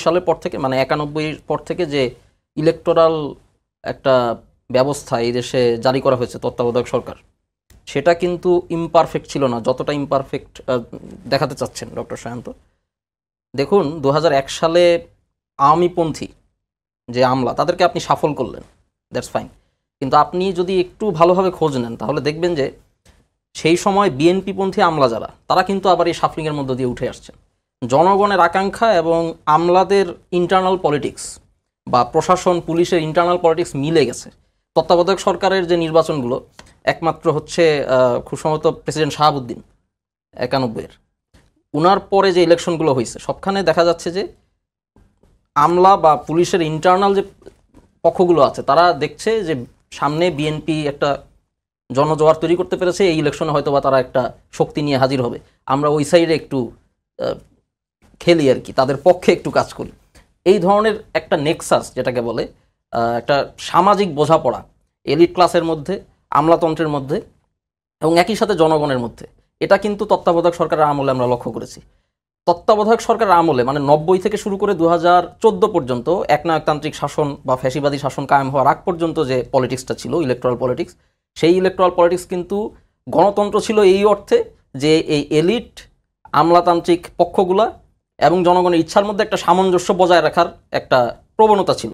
সালের পর থেকে, মানে 91-এর পর থেকে যে ইলেকটোরাল একটা ব্যবস্থা এই দেশে জারি করা হয়েছে তত্ত্বাবধায়ক সরকার, সেটা কিন্তু ইমপারফেক্ট ছিল না যতটা ইমপারফেক্ট দেখাতে চাচ্ছেন ডক্টর সায়ন্ত। দেখুন 2001 সালে আওয়ামীপন্থী যে আমলা, তাদেরকে আপনি সাফল করলেন, দ্যাটস ফাইন, কিন্তু আপনি যদি একটু ভালোভাবে খোঁজ নেন তাহলে দেখবেন যে সেই সময় বিএনপিপন্থী আমলা যারা, তারা কিন্তু আবার এই সাফলিংয়ের মধ্য দিয়ে উঠে আসছেন। জনগণের আকাঙ্ক্ষা এবং আমলাদের ইন্টারনাল পলিটিক্স বা প্রশাসন পুলিশের ইন্টারনাল পলিটিক্স মিলে গেছে। তত্ত্বাবধায়ক সরকারের যে নির্বাচনগুলো, একমাত্র হচ্ছে খুব সম্ভবত প্রেসিডেন্ট শাহাবুদ্দিন 91-এর, উনার পরে যে ইলেকশনগুলো হয়েছে সবখানে দেখা যাচ্ছে যে আমলা বা পুলিশের ইন্টারনাল যে পক্ষগুলো আছে তারা দেখছে যে সামনে বিএনপি একটা জনজোয়ার তৈরি করতে পেরেছে, এই ইলেকশনে হয়তো বা তারা একটা শক্তি নিয়ে হাজির হবে, আমরা ওই সাইডে একটু খেলি আর কি, তাদের পক্ষে একটু কাজ করি। এই ধরনের একটা নেক্সাস যেটাকে বলে, একটা সামাজিক বোঝাপড়া এলিট ক্লাসের মধ্যে, আমলাতন্ত্রের মধ্যে এবং একই সাথে জনগণের মধ্যে, এটা কিন্তু তত্ত্বাবধায়ক সরকারের আমলে আমরা লক্ষ্য করেছি। তত্ত্বাবধায়ক সরকারের আমলে মানে 90 থেকে শুরু করে 2014 পর্যন্ত একনায়কতান্ত্রিক শাসন বা ফ্যাসিবাদী শাসন কায়েম হওয়ার আগ পর্যন্ত যে পলিটিক্সটা ছিল, ইলেকট্রাল পলিটিক্স, সেই ইলেকট্রাল পলিটিক্স কিন্তু গণতন্ত্র ছিল এই অর্থে যে এই এলিট আমলাতান্ত্রিক পক্ষগুলা এবং জনগণের ইচ্ছার মধ্যে একটা সামঞ্জস্য বজায় রাখার একটা প্রবণতা ছিল।